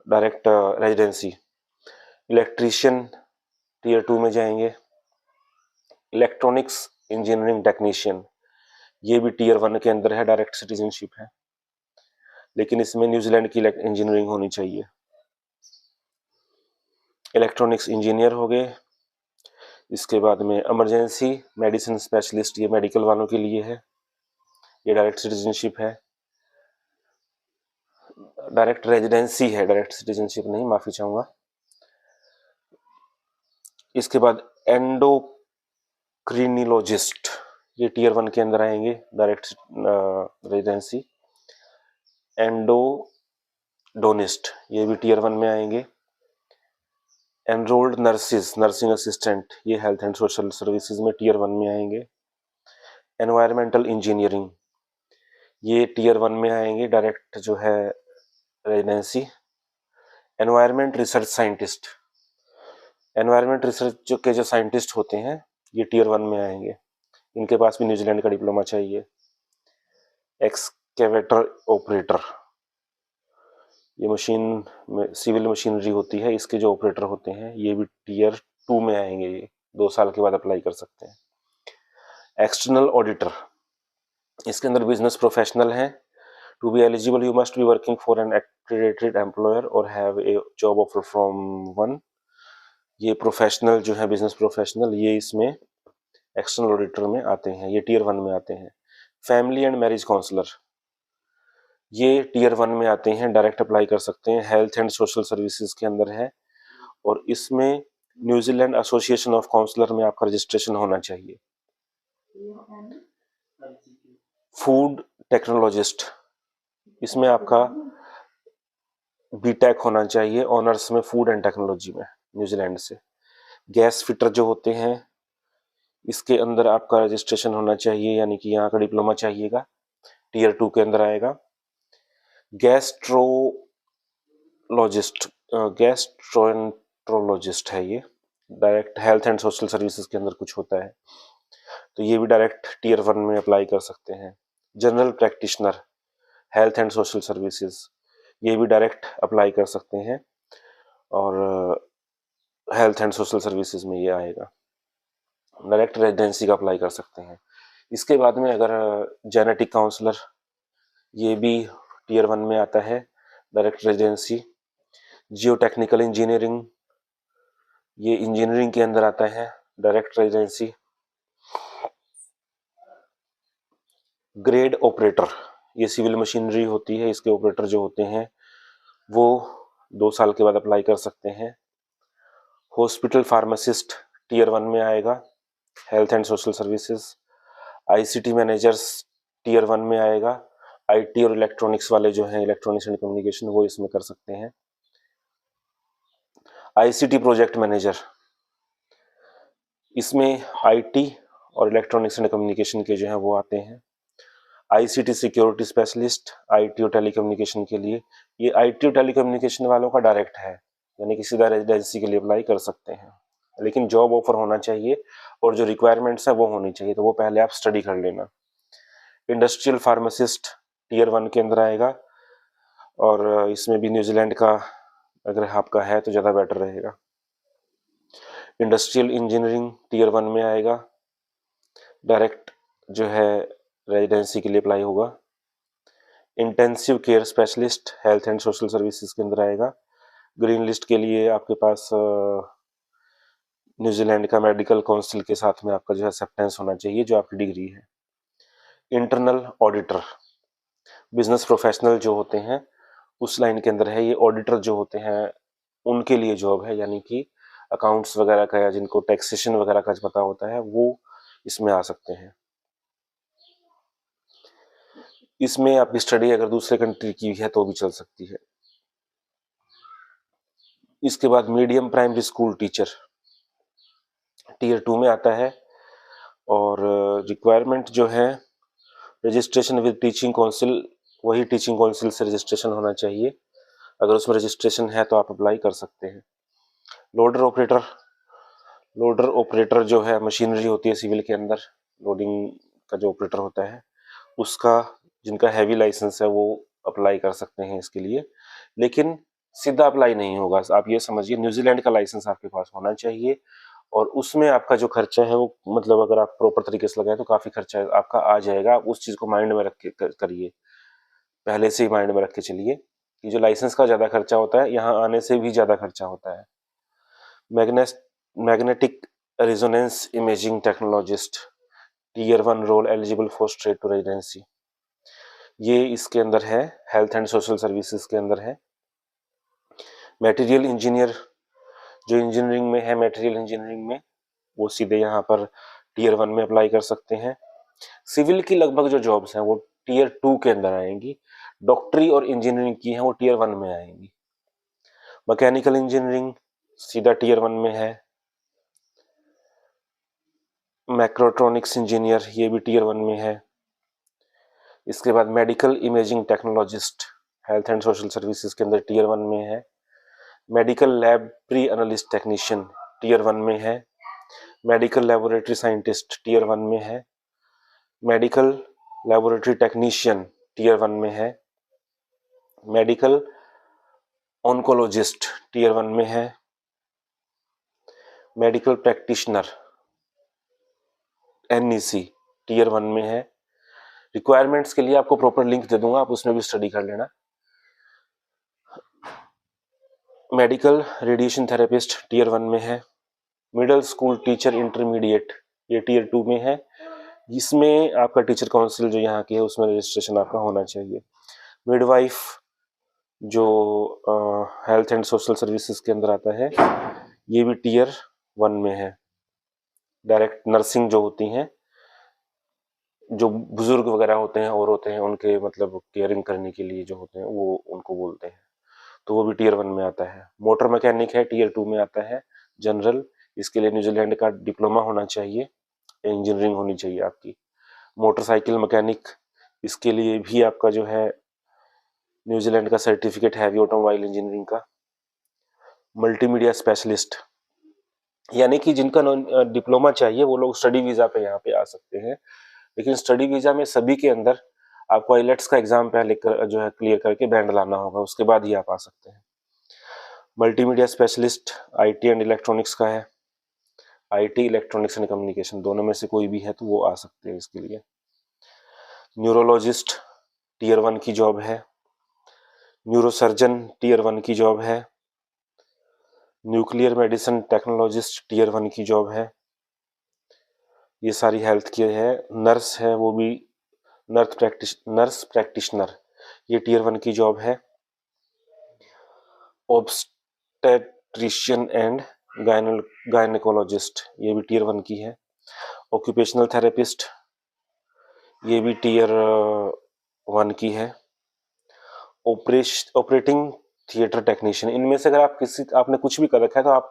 direct residency. Electrician tier 2 में जाएंगे। इलेक्ट्रॉनिक्स इंजीनियरिंग टेक्नीशियन, ये भी टियर 1 के अंदर है, डायरेक्ट सिटीजनशिप है, लेकिन इसमें न्यूजीलैंड की इंजीनियरिंग होनी चाहिए। इलेक्ट्रॉनिक्स इंजीनियर हो गए। इसके बाद में इमरजेंसी मेडिसिन स्पेशलिस्ट, ये मेडिकल वालों के लिए है, ये डायरेक्ट सिटीजनशिप है, डायरेक्ट रेजिडेंसी है, डायरेक्ट सिटीजनशिप नहीं, माफी चाहूंगा। इसके बाद एंडोक्रिनोलॉजिस्ट, ये टियर 1 के अंदर आएंगे, डायरेक्ट रेजिडेंसी। एंडोडोनिस्ट, ये भी टियर 1 में आएंगे। एनरोल्ड नर्सिस, नर्सिंग असिस्टेंट, ये हेल्थ एंड सोशल सर्विसेज में टियर 1 में आएंगे। एनवायरमेंटल इंजीनियरिंग, ये टियर 1 में आएंगे, डायरेक्ट जो है residency. Environment research scientist, environment research के जो साइंटिस्ट होते हैं ये टियर 1 में आएंगे, इनके पास भी न्यूजीलैंड का डिप्लोमा चाहिए। एक्सकेवेटर ऑपरेटर, ये मशीन में सिविल मशीनरी होती है, इसके जो ऑपरेटर होते हैं ये भी टियर 2 में आएंगे, ये 2 साल के बाद अप्लाई कर सकते हैं। एक्सटर्नल ऑडिटर, इसके अंदर बिजनेस प्रोफेशनल है। To be eligible you must be working for an accredited employer और have a job offer from one, ये प्रोफेशनल जो है बिजनेस प्रोफेशनल, ये इसमें एक्सटर्नल ऑडिटर में आते हैं, ये टियर 1 में आते हैं। फैमिली एंड मैरिज काउंसलर, ये टियर 1 में आते हैं, डायरेक्ट अप्लाई कर सकते हैं, हेल्थ एंड सोशल सर्विसेज के अंदर है, और इसमें न्यूजीलैंड एसोसिएशन ऑफ काउंसलर में आपका रजिस्ट्रेशन होना चाहिए। फूड टेक्नोलॉजिस्ट, इसमें आपका बीटेक होना चाहिए ऑनर्स में फूड एंड टेक्नोलॉजी में न्यूजीलैंड से। गैस फिटर जो होते हैं इसके अंदर आपका रजिस्ट्रेशन होना चाहिए, यानी कि यहाँ का डिप्लोमा चाहिएगा, टीयर 2 के अंदर आएगा। गैस्ट्रोएंट्रोलॉजिस्ट है ये, direct health and social services के अंदर कुछ होता है, तो ये भी डायरेक्ट टीयर 1 में अप्लाई कर सकते हैं। General practitioner health and social services, ये भी डायरेक्ट अप्लाई कर सकते हैं और हेल्थ एंड सोशल सर्विसेज में ये आएगा, डायरेक्ट रेजिडेंसी का अप्लाई कर सकते हैं। इसके बाद में अगर जेनेटिक काउंसलर, ये भी टीयर 1 में आता है, डायरेक्ट रेजिडेंसी। जियो टेक्निकल इंजीनियरिंग, ये इंजीनियरिंग के अंदर आता है, डायरेक्ट रेजिडेंसी। ग्रेड ऑपरेटर, ये सिविल मशीनरी होती है, इसके ऑपरेटर जो होते हैं वो 2 साल के बाद अप्लाई कर सकते हैं। हॉस्पिटल फार्मासिस्ट टीयर 1 में आएगा, health and social services. ICT managers tier 1 में आएगा, आईटी और इलेक्ट्रॉनिक्स वाले जो हैं, इलेक्ट्रॉनिक्स एंड कम्युनिकेशन, वो इसमें कर सकते हैं। आईसीटी प्रोजेक्ट मैनेजर, इसमें आईटी और इलेक्ट्रॉनिक्स एंड कम्युनिकेशन के जो हैं वो आते हैं। आईसीटी सिक्योरिटी स्पेशलिस्ट, आईटी और टेलीकम्युनिकेशन के लिए, ये आईटी और टेलीकम्युनिकेशन वालों का डायरेक्ट है, यानी कि सीधा रेजिडेंसी के लिए अप्लाई कर सकते हैं, लेकिन जॉब ऑफर होना चाहिए और जो रिक्वायरमेंट्स है वो होनी चाहिए, तो वो पहले आप स्टडी कर लेना। इंडस्ट्रियल फार्मासिस्ट टीयर 1 के अंदर आएगा और इसमें भी न्यूजीलैंड का अगर आपका है तो ज़्यादा बेटर रहेगा। इंडस्ट्रियल इंजीनियरिंग टीयर 1 में आएगा, डायरेक्ट जो है रेजिडेंसी के लिए अप्लाई होगा। Intensive care specialist health and social services के अंदर आएगा। ग्रीन लिस्ट के लिए आपके पास न्यूजीलैंड का मेडिकल काउंसिल के साथ में आपका जो है एक्सेप्टेंस होना चाहिए, जो आपकी डिग्री है। इंटरनल ऑडिटर, बिजनेस प्रोफेशनल जो होते हैं उस लाइन के अंदर है, ये ऑडिटर जो होते हैं उनके लिए जॉब है, यानी कि अकाउंट्स वगैरह का या जिनको टैक्सेशन वगैरह का पता होता है वो इसमें आ सकते हैं। इसमें आपकी स्टडी अगर दूसरे कंट्री की है तो भी चल सकती है। इसके बाद medium primary school teacher tier 2 में आता है और रिक्वायरमेंट जो है रजिस्ट्रेशन विद टीचिंग काउंसिल, वही टीचिंग काउंसिल से रजिस्ट्रेशन होना चाहिए, अगर उसमें रजिस्ट्रेशन है तो आप अप्लाई कर सकते हैं। लोडर ऑपरेटर, लोडर ऑपरेटर जो है मशीनरी होती है सिविल के अंदर, लोडिंग का जो ऑपरेटर होता है उसका, जिनका हैवी लाइसेंस है वो अप्लाई कर सकते हैं इसके लिए, लेकिन सीधा अप्लाई नहीं होगा। आप ये समझिए न्यूजीलैंड का लाइसेंस आपके पास होना चाहिए और उसमें आपका जो खर्चा है वो, मतलब अगर आप प्रॉपर तरीके से लगाए तो काफ़ी खर्चा आपका आ जाएगा। आप उस चीज़ को माइंड में रख के करिए, पहले से ही माइंड में रख के चलिए कि जो लाइसेंस का ज़्यादा खर्चा होता है यहाँ आने से भी ज़्यादा खर्चा होता है। Magnetic resonance imaging technologist tier 1 role eligible for straight to residency, ये इसके अंदर है, हेल्थ एंड सोशल सर्विसेज के अंदर है। मटेरियल इंजीनियर, जो इंजीनियरिंग में है, मटेरियल इंजीनियरिंग में, वो सीधे यहाँ पर टीयर 1 में अप्लाई कर सकते हैं। सिविल की लगभग जो जॉब्स हैं वो टीयर 2 के अंदर आएंगी, डॉक्टरी और इंजीनियरिंग की हैं वो टीयर 1 में आएंगी। मैकेनिकल इंजीनियरिंग सीधा टीयर 1 में है। मैक्रोट्रॉनिक्स इंजीनियर, ये भी टीयर 1 में है। इसके बाद medical imaging technologist health and social services के अंदर टीयर 1 में है। Medical lab pre analyst technician tier 1 में है। मेडिकल लेबोरेटरी साइंटिस्ट टीयर 1 में है। मेडिकल लेबोरेटरी टेक्नीशियन टीयर 1 में है। मेडिकल ऑन्कोलॉजिस्ट टीयर 1 में है। मेडिकल प्रैक्टिशनर NEC टीयर 1 में है। रिक्वायरमेंट्स के लिए आपको प्रॉपर लिंक दे दूंगा, आप उसमें भी स्टडी कर लेना। मेडिकल रेडिएशन थेरेपिस्ट टीयर 1 में है। मिडिल स्कूल टीचर इंटरमीडिएट, ये टीयर 2 में है। इसमें आपका टीचर काउंसिल जो यहाँ की है उसमें रजिस्ट्रेशन आपका होना चाहिए। मिडवाइफ जो हेल्थ एंड सोशल सर्विसेज के अंदर आता है, ये भी टीयर 1 में है। डायरेक्ट नर्सिंग जो होती हैं, जो बुजुर्ग वगैरह होते हैं और होते हैं, उनके मतलब केयरिंग करने के लिए जो होते हैं वो उनको बोलते हैं, तो वो भी टीयर 1 में आता है। मोटर मैकेनिक है, टीयर 2 में आता है। जनरल, इसके लिए न्यूजीलैंड का डिप्लोमा होना चाहिए, इंजीनियरिंग होनी चाहिए आपकी। मोटरसाइकिल मैकेनिक, इसके लिए भी आपका जो है न्यूजीलैंड का सर्टिफिकेट हैवी ऑटोमोबाइल इंजीनियरिंग का। मल्टीमीडिया स्पेशलिस्ट, यानी कि जिनका डिप्लोमा चाहिए वो लोग स्टडी वीजा पे यहाँ पे आ सकते हैं, लेकिन स्टडी वीजा में सभी के अंदर आपको आइलेट्स का एग्जाम पहले जो है क्लियर करके बैंड लाना होगा, उसके बाद ही आप आ सकते हैं। Multimedia specialist IT and electronics का है। आईटी, इलेक्ट्रॉनिक्स एंड कम्युनिकेशन दोनों में से कोई भी है तो वो आ सकते हैं इसके लिए। न्यूरोलॉजिस्ट टीयर 1 की जॉब है। न्यूरोसर्जन टीयर 1 की जॉब है। न्यूक्लियर मेडिसिन टेक्नोलॉजिस्ट टीयर 1 की जॉब है। ये सारी हेल्थ की है। नर्स है, वो भी नर्स प्रैक्टिशनर, ये टीयर 1 की जॉब है। ऑब्स्टेट्रिशियन एंड गायनेकोलॉजिस्ट, ये भी टीयर 1 की है। ऑक्यूपेशनल थेरेपिस्ट, ये भी टीयर 1 की है। ऑपरेटिंग थिएटर टेक्नीशियन, इनमें से अगर आपने कुछ भी कर रखा है तो आप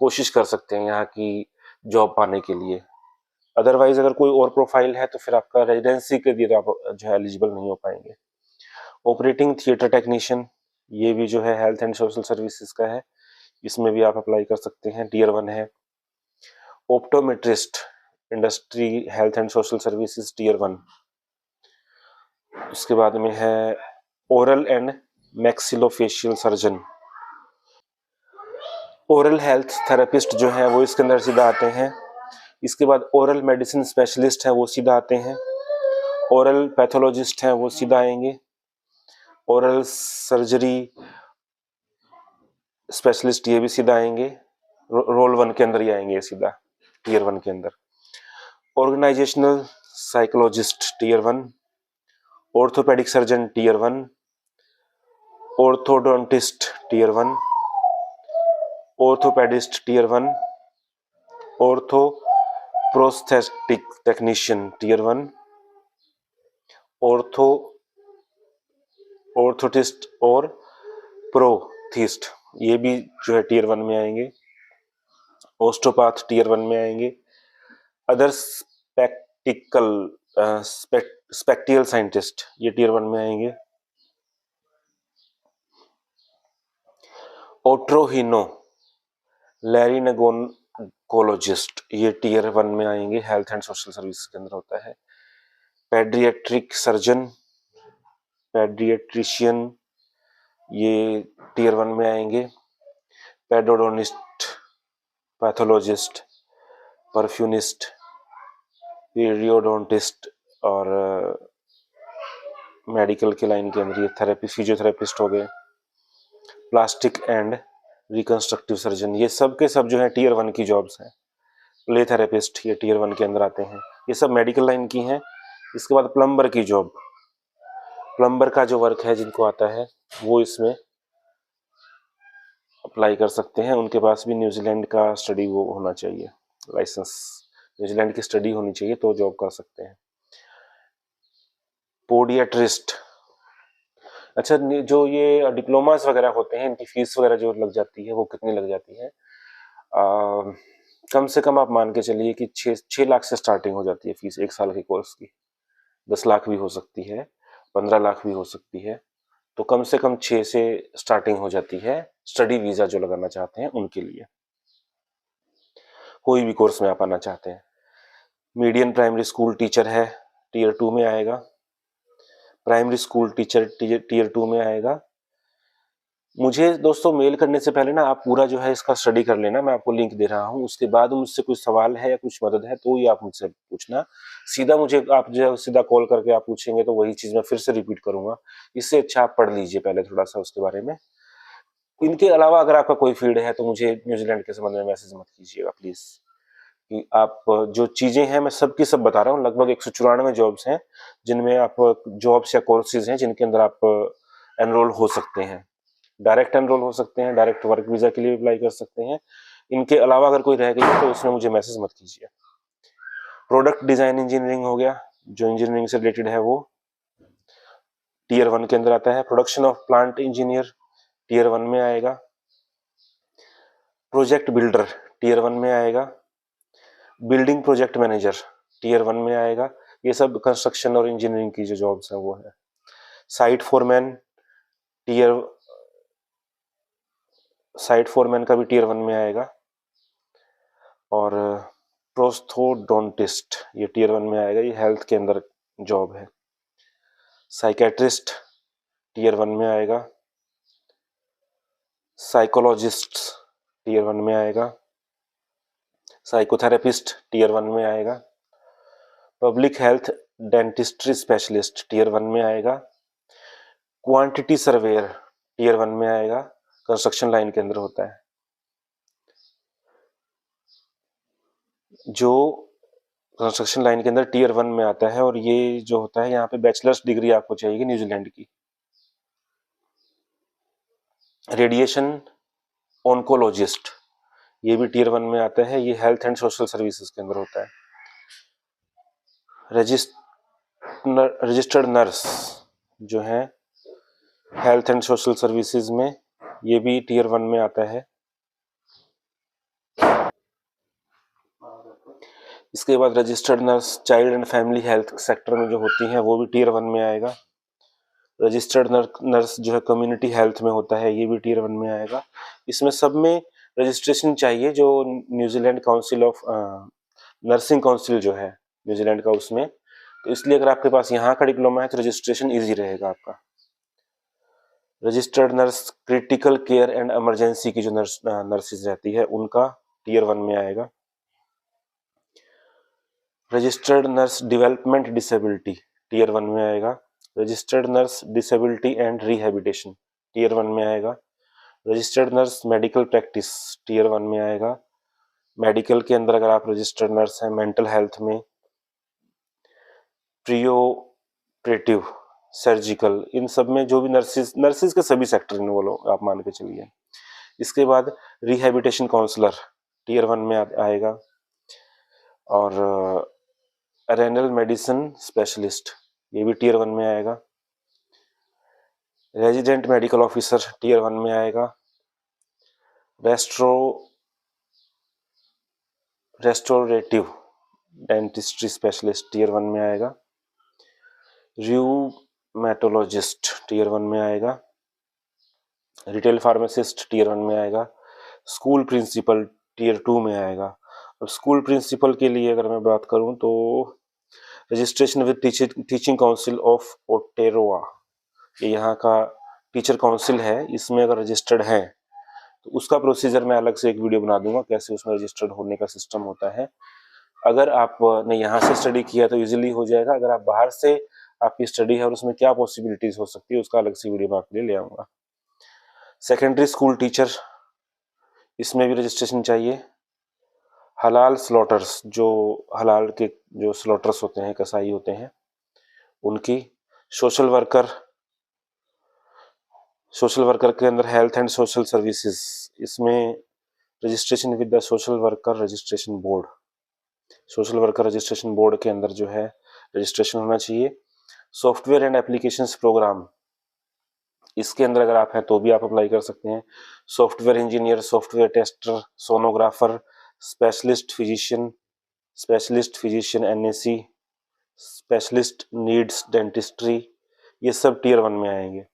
कोशिश कर सकते हैं यहाँ की जॉब पाने के लिए। अदरवाइज अगर कोई और प्रोफाइल है तो फिर आपका रेजिडेंसी के लिए आप जो है एलिजिबल नहीं हो पाएंगे। ऑपरेटिंग थिएटर टेक्नीशियन, ये भी जो है हेल्थ एंड सोशल सर्विसेज का है, इसमें भी आप अप्लाई कर सकते हैं, टीयर 1 है। Optometrist industry health and social services, tier 1। उसके बाद में है oral and maxillofacial surgeon. Oral health therapist जो है वो इसके अंदर सीधा आते हैं। इसके बाद ओरल मेडिसिन स्पेशलिस्ट है, वो सीधा आते हैं। ओरल पैथोलॉजिस्ट है, वो सीधा आएंगे। ओरल सर्जरी स्पेशलिस्ट, ये भी सीधा आएंगे, रोल 1 के अंदर ही आएंगे सीधा, टीयर 1 के अंदर। Organizational psychologist tier 1। Orthopedic surgeon tier 1। Orthodontist tier 1। Orthopaedist tier 1। Ortho prosthetic technician tier 1। Orthotist और प्रोथिस्ट, ये भी जो है टीयर 1 में आएंगे। ओस्टोपाथ टीयर 1 में आएंगे। अदर स्पेक्टियल साइंटिस्ट, ये टीयर 1 में आएंगे। ओट्रोहिनो लैरिंगोलॉजिस्ट, ये टीयर 1 में आएंगे, हेल्थ एंड सोशल सर्विस के अंदर होता है। पेडियाट्रिक सर्जन, पेडियाट्रिशियन, ये टीयर 1 में आएंगे। पेडोडोनिस्ट, पैथोलॉजिस्ट, परफ्यूनिस्ट, पीरियोडोंटिस्ट और मेडिकल के लाइन के अंदर ये थेरेपी, फिजियोथेरेपिस्ट हो गए। प्लास्टिक एंड रिकंस्ट्रक्टिव सर्जन, ये सब के सब जो है टीयर 1 की जॉब्स हैं। प्ले थेरेपिस्ट, ये टीयर 1 के अंदर आते हैं, ये सब मेडिकल लाइन की हैं। इसके बाद प्लम्बर की जॉब, प्लम्बर का जो वर्क है जिनको आता है वो इसमें अप्लाई कर सकते हैं। उनके पास भी न्यूजीलैंड का स्टडी वो होना चाहिए, लाइसेंस न्यूजीलैंड की स्टडी होनी चाहिए तो जॉब कर सकते हैं। पोडियाट्रिस्ट, अच्छा, जो ये डिप्लोमास वगैरह होते हैं इनकी फीस वगैरह जो लग जाती है वो कितनी लग जाती है? कम से कम आप मान के चलिए कि 6 लाख से स्टार्टिंग हो जाती है फीस एक साल के कोर्स की। 10 लाख भी हो सकती है, 15 लाख भी हो सकती है, तो कम से कम 6 से स्टार्टिंग हो जाती है स्टडी वीजा जो लगाना चाहते हैं उनके लिए, कोई भी कोर्स में आप आना चाहते हैं। मीडियन प्राइमरी स्कूल टीचर है, टीयर 2 में आएगा। प्राइमरी स्कूल टीचर टीयर 2 में आएगा। मुझे दोस्तों मेल करने से पहले ना आप पूरा जो है इसका स्टडी कर लेना, मैं आपको लिंक दे रहा हूँ। उसके बाद मुझसे कुछ सवाल है या कुछ मदद है तो ये आप मुझसे पूछना। सीधा मुझे आप जो सीधा कॉल करके आप पूछेंगे तो वही चीज मैं फिर से रिपीट करूंगा। इससे अच्छा आप पढ़ लीजिए पहले थोड़ा सा उसके बारे में। इनके अलावा अगर आपका कोई फील्ड है तो मुझे न्यूजीलैंड के संबंध में मैसेज मत कीजिएगा प्लीज, कि आप जो चीजें हैं मैं सबकी सब बता रहा हूँ। लगभग 194 जॉब्स हैं जिनमें आप जॉब्स या कोर्सेज हैं जिनके अंदर आप एनरोल हो सकते हैं। डायरेक्ट एनरोल हो सकते हैं, डायरेक्ट वर्क वीजा के लिए अप्लाई कर सकते हैं, इनके अलावा अगर कोई रह गई है तो उसमें मुझे मैसेज मत कीजिए। प्रोडक्ट डिजाइन इंजीनियरिंग हो गया, जो इंजीनियरिंग से रिलेटेड है वो टीयर 1 के अंदर आता है। Production of plant engineer tier 1 में आएगा। प्रोजेक्ट बिल्डर टीयर 1 में आएगा। बिल्डिंग प्रोजेक्ट मैनेजर टीयर 1 में आएगा। ये सब कंस्ट्रक्शन और इंजीनियरिंग की जो जॉब्स है वो है। साइट फोरमैन का भी टीयर 1 में आएगा। और प्रोस्थोडोंटिस्ट ये टीयर 1 में आएगा, ये हेल्थ के अंदर जॉब है। साइकेट्रिस्ट टीयर 1 में आएगा। साइकोलॉजिस्ट टीयर 1 में आएगा। साइकोथेरेपिस्ट टीयर 1 में आएगा। Public health dentistry specialist tier 1 में आएगा। क्वांटिटी सर्वेयर टीयर 1 में आएगा, कंस्ट्रक्शन लाइन के अंदर होता है। जो कंस्ट्रक्शन लाइन के अंदर टीयर 1 में आता है, और ये जो होता है यहाँ पे बैचलर्स डिग्री आपको चाहिए न्यूजीलैंड की। रेडिएशन ऑन्कोलॉजिस्ट ये भी टीयर 1 में आता है, ये हेल्थ एंड सोशल सर्विसेज के अंदर होता है। रजिस्टर्ड नर्स जो है हेल्थ एंड सोशल सर्विसेज में, ये भी टीयर 1 में आता है। इसके बाद registered nurse child and family health sector में जो होती हैं वो भी टीयर 1 में आएगा। रजिस्टर्ड नर्स जो है कम्युनिटी हेल्थ में होता है, ये भी टीयर 1 में आएगा। इसमें सब में रजिस्ट्रेशन चाहिए, जो New Zealand council of nursing council जो है न्यूजीलैंड का, उसमें। तो इसलिए अगर आपके पास यहाँ का डिप्लोमा है तो रजिस्ट्रेशन इजी रहेगा आपका। Registered nurse critical care and emergency की जो नर्सिस रहती है उनका टीयर 1 में आएगा। Registered nurse development disability tier 1 में आएगा। Registered nurse disability and rehabilitation tier 1 में आएगा। Registered nurse medical practice tier 1 में आएगा। मेडिकल के अंदर अगर आप रजिस्टर्ड नर्स हैं, मेंटल हेल्थ में प्रियोपरेटिव सर्जिकल, इन सब में जो भी नर्सिस के सभी सेक्टर इन्वॉल्व आप मान के चलिए। इसके बाद रिहैबिलिटेशन काउंसलर टीयर 1 में आएगा। और रेनल मेडिसिन स्पेशलिस्ट ये भी टीयर 1 में आएगा। रेजिडेंट मेडिकल ऑफिसर टीयर 1 में आएगा। रेस्टोरेटिव डेंटिस्ट्री स्पेशलिस्ट टीयर 1 में आएगा। र्यूमेटोलॉजिस्ट टीयर 1 में आएगा। रिटेल फार्मासिस्ट टीयर 1 में आएगा। स्कूल प्रिंसिपल टीयर 2 में आएगा। अब स्कूल प्रिंसिपल के लिए अगर मैं बात करूं तो registration with teaching Council of Aotearoa, ये यहाँ का टीचर काउंसिल है, इसमें अगर रजिस्टर्ड है तो उसका प्रोसीजर मैं अलग से एक वीडियो बना दूंगा, कैसे उसमें रजिस्टर्ड होने का सिस्टम होता है। अगर आपने यहाँ से स्टडी किया तो इजीली हो जाएगा। अगर आप बाहर से आपकी स्टडी है और उसमें क्या पॉसिबिलिटीज हो सकती है, उसका अलग से वीडियो मैं आपके लिए ले आऊंगा। सेकेंडरी स्कूल टीचर, इसमें भी रजिस्ट्रेशन चाहिए। हलाल स्लॉटर्स, जो हलाल के जो स्लॉटर्स होते हैं, कसाई होते हैं, उनकी। सोशल वर्कर के अंदर हेल्थ एंड सोशल सर्विसेज, इसमें registration with the social worker registration board, social worker registration board के अंदर जो है रजिस्ट्रेशन होना चाहिए। सॉफ्टवेयर एंड एप्लीकेशंस प्रोग्राम, इसके अंदर अगर आप हैं तो भी आप अप्लाई कर सकते हैं। Software engineer, software tester, sonographer, specialist physician NAC, specialist needs dentistry, ये सब टीयर 1 में आएंगे।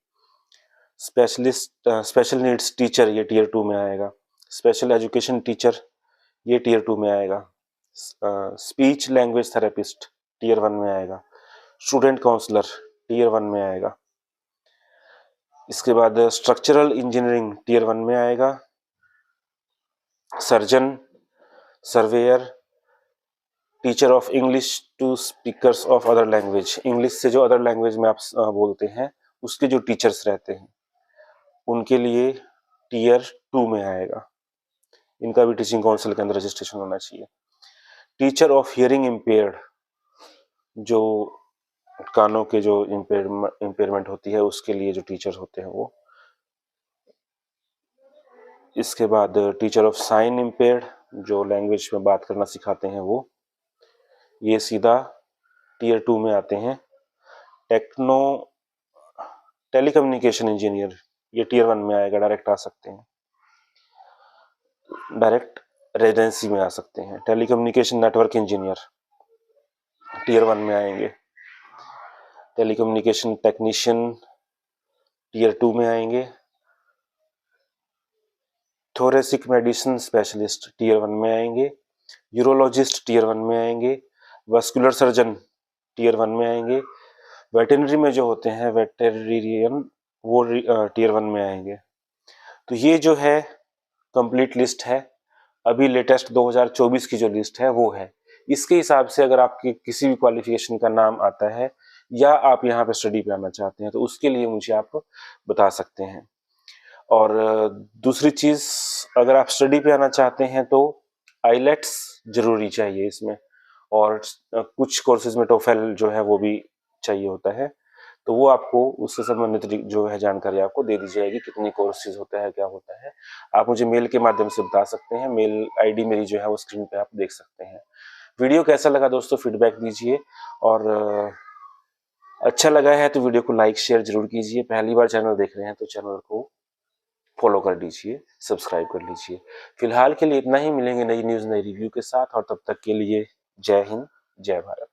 स्पेशल नीड्स टीचर ये टीयर 2 में आएगा। स्पेशल एजुकेशन टीचर ये टीयर 2 में आएगा। स्पीच लैंग्वेज थेरेपिस्ट टीयर 1 में आएगा। स्टूडेंट काउंसलर टीयर 1 में आएगा। इसके बाद स्ट्रक्चरल इंजीनियरिंग टीयर 1 में आएगा। Surgeon, surveyor, teacher of English to speakers of other language, English से जो अदर लैंग्वेज में आप बोलते हैं उसके जो टीचर्स रहते हैं उनके लिए टीयर 2 में आएगा। इनका भी टीचिंग काउंसिल के अंदर रजिस्ट्रेशन होना चाहिए। टीचर ऑफ हियरिंग इम्पेयर्ड, जो कानों के जो इम्पेयरमेंट होती है उसके लिए जो टीचर होते हैं वो। इसके बाद टीचर ऑफ साइन इम्पेयर्ड, जो लैंग्वेज में बात करना सिखाते हैं वो, ये सीधा टियर 2 में आते हैं। टेलीकम्युनिकेशन इंजीनियर, ये टियर 1 में आएगा, डायरेक्ट आ सकते हैं, डायरेक्ट रेजिडेंसी में आ सकते हैं। टेलीकम्युनिकेशन नेटवर्क इंजीनियर टियर 1 में आएंगे। टेलीकम्युनिकेशन टेक्नीशियन टियर 2 में आएंगे। थोरेसिक मेडिसिन स्पेशलिस्ट टियर 1 में आएंगे। यूरोलॉजिस्ट टियर 1 में आएंगे। वस्कुलर सर्जन टियर 1 में आएंगे। वेटरनरी में जो होते हैं वेटरनरियन, वो टियर 1 में आएंगे। तो ये जो है कंप्लीट लिस्ट है। अभी लेटेस्ट 2024 की जो लिस्ट है वो है। इसके हिसाब से अगर आपकी किसी भी क्वालिफिकेशन का नाम आता है या आप यहाँ पे स्टडी पे आना चाहते हैं तो उसके लिए मुझे आप बता सकते हैं। और दूसरी चीज़, अगर आप स्टडी पे आना चाहते हैं तो आईलेट्स जरूरी चाहिए इसमें, और कुछ कोर्सेज में टोफेल जो है वो भी चाहिए होता है। तो वो आपको उससे संबंधित जो है जानकारी आपको दे दी जाएगी, कितने कोर्सेज होता है, क्या होता है। आप मुझे मेल के माध्यम से बता सकते हैं। मेल आईडी मेरी जो है वो स्क्रीन पे आप देख सकते हैं। वीडियो कैसा लगा दोस्तों, फीडबैक दीजिए, और अच्छा लगा है तो वीडियो को लाइक शेयर जरूर कीजिए। पहली बार चैनल देख रहे हैं तो चैनल को फॉलो कर लीजिए, सब्सक्राइब कर लीजिए। फिलहाल के लिए इतना ही, मिलेंगे नई न्यूज़ नई रिव्यू के साथ, और तब तक के लिए जय हिंद, जय भारत।